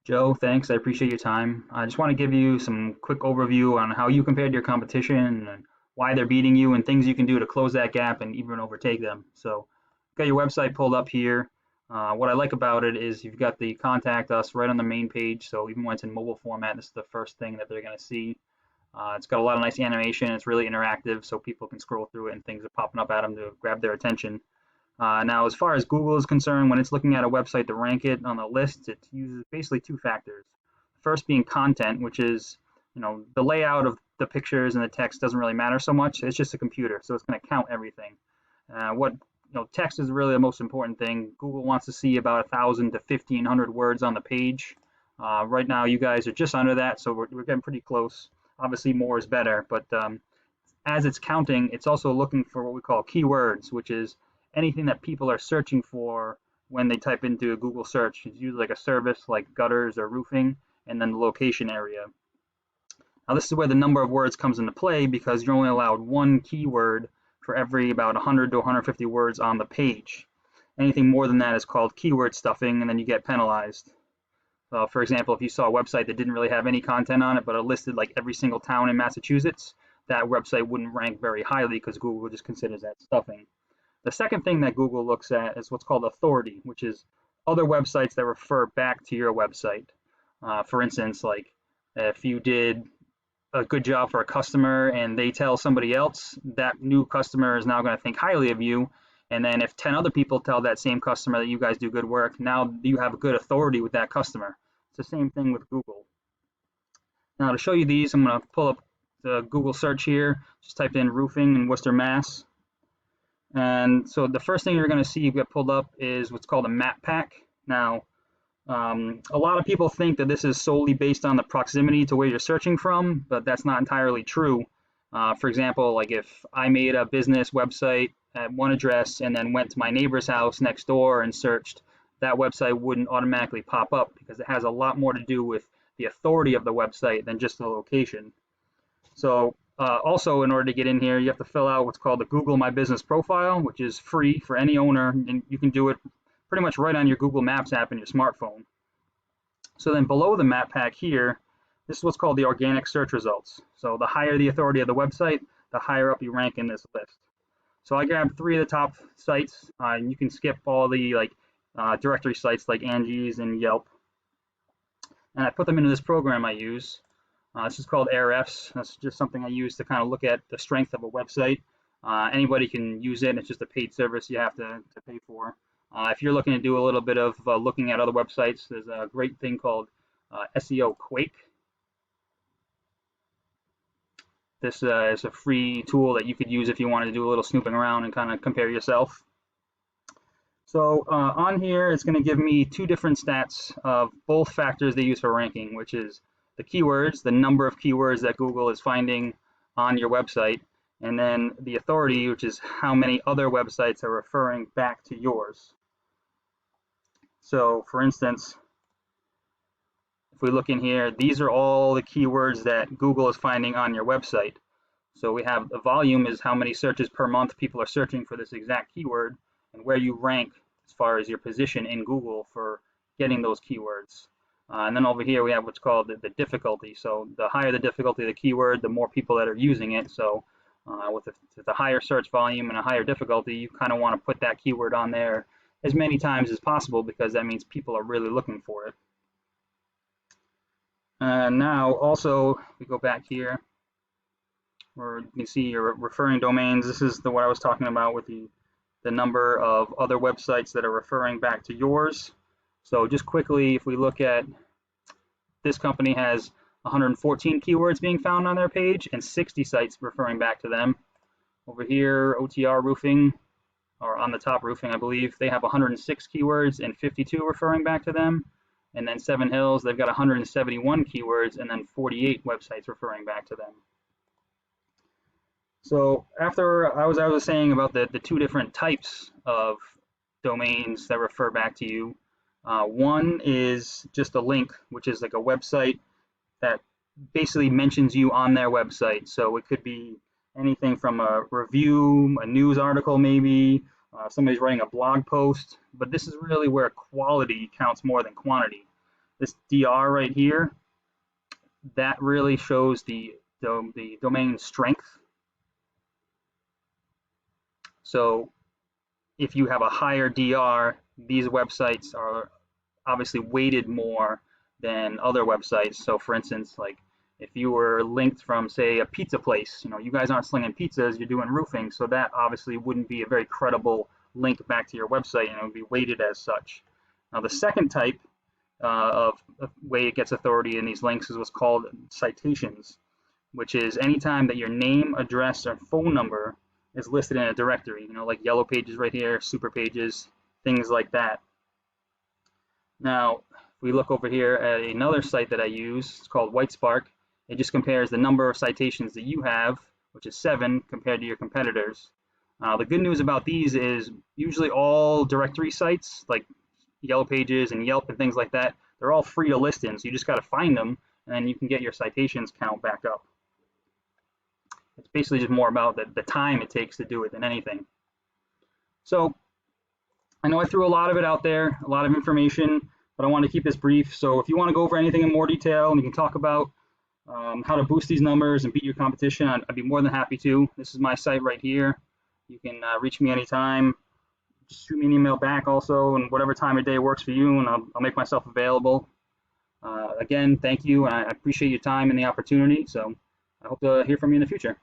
Joe, thanks. I appreciate your time. I just want to give you some quick overview on how you compared to your competition and why they're beating you and things you can do to close that gap and even overtake them. So, got your website pulled up here. What I like about it is you've got the contact us right on the main page. So even when it's in mobile format, this is the first thing that they're going to see. It's got a lot of nice animation. It's really interactive, so people can scroll through it and things are popping up at them to grab their attention. Now, as far as Google is concerned, when it's looking at a website to rank it on the list, it uses basically two factors. First being content, which is, the layout of the pictures and the text doesn't really matter so much. It's just a computer, so it's going to count everything. What text is really the most important thing. Google wants to see about 1,000 to 1,500 words on the page. Right now, you guys are just under that, so we're getting pretty close. Obviously, more is better, but as it's counting, it's also looking for what we call keywords, which is anything that people are searching for when they type into a Google search. It's usually like a service like gutters or roofing, and then the location area. Now, this is where the number of words comes into play because you're only allowed one keyword for every about 100 to 150 words on the page. Anything more than that is called keyword stuffing, and then you get penalized. For example, if you saw a website that didn't really have any content on it, but it listed like every single town in Massachusetts, that website wouldn't rank very highly because Google just considers that stuffing. The second thing that Google looks at is what's called authority, which is other websites that refer back to your website. For instance, like if you did a good job for a customer and they tell somebody else, that new customer is now going to think highly of you. And then if 10 other people tell that same customer that you guys do good work, now you have a good authority with that customer. It's the same thing with Google. Now to show you these, I'm going to pull up the Google search here. Just typed in roofing in Worcester, Mass. And so the first thing you're going to see get pulled up is what's called a map pack. Now, a lot of people think that this is solely based on the proximity to where you're searching from, but that's not entirely true. For example, like if I made a business website at one address and then went to my neighbor's house next door and searched, that website wouldn't automatically pop up because it has a lot more to do with the authority of the website than just the location. So also, in order to get in here, you have to fill out what's called the Google My Business profile, which is free for any owner, and you can do it pretty much right on your Google Maps app in your smartphone. So then below the map pack here, this is what's called the organic search results. So the higher the authority of the website, the higher up you rank in this list. So I grabbed 3 of the top sites, and you can skip all the directory sites like Angie's and Yelp. And I put them into this program I use. This is called AirFs. That's just something I use to kind of look at the strength of a website. Anybody can use it. It's just a paid service you have to pay for. If you're looking to do a little bit of looking at other websites, there's a great thing called SEO Quake. This is a free tool that you could use if you wanted to do a little snooping around and kind of compare yourself. So on here, it's going to give me 2 different stats of both factors they use for ranking, which is the keywords, the number of keywords that Google is finding on your website, and then the authority, which is how many other websites are referring back to yours. So for instance, if we look in here, these are all the keywords that Google is finding on your website. So we have the volume is how many searches per month people are searching for this exact keyword, and where you rank as far as your position in Google for getting those keywords. And then over here we have what's called the difficulty. So the higher the difficulty of the keyword, the more people that are using it. So with the higher search volume and a higher difficulty, you kind of want to put that keyword on there as many times as possible because that means people are really looking for it. And now also we go back here where you can see your referring domains. This is what I was talking about with the number of other websites that are referring back to yours. So just quickly, if we look at this company has 114 keywords being found on their page and 60 sites referring back to them. Over here, OTR Roofing, or on the top roofing, I believe, they have 106 keywords and 52 referring back to them. And then Seven Hills, they've got 171 keywords and then 48 websites referring back to them. So after I was saying about the 2 different types of domains that refer back to you, one is just a link, which is like a website that basically mentions you on their website. So it could be anything from a review, a news article maybe, somebody's writing a blog post, but this is really where quality counts more than quantity. this DR right here, that really shows the domain strength. So if you have a higher DR, these websites are obviously weighted more than other websites. So for instance, like if you were linked from, say, a pizza place, you guys aren't slinging pizzas, you're doing roofing, so that obviously wouldn't be a very credible link back to your website, and it would be weighted as such. Now the second type of way it gets authority in these links is what's called citations, which is anytime that your name, address, or phone number is listed in a directory, like yellow pages right here, super pages, things like that. Now, if we look over here at another site that I use, it's called WhiteSpark. It just compares the number of citations that you have, which is 7, compared to your competitors. The good news about these is usually all directory sites, like Yellow Pages and Yelp and things like that, they're all free to list in, so you just got to find them, and then you can get your citations count back up. It's basically just more about the time it takes to do it than anything. So I know I threw a lot of it out there, a lot of information, but I want to keep this brief. So if you want to go over anything in more detail and you can talk about how to boost these numbers and beat your competition, I'd be more than happy to. This is my site right here. You can reach me anytime. Just shoot me an email back also, and whatever time of day works for you, and I'll make myself available. Again, thank you, and I appreciate your time and the opportunity. So I hope to hear from you in the future.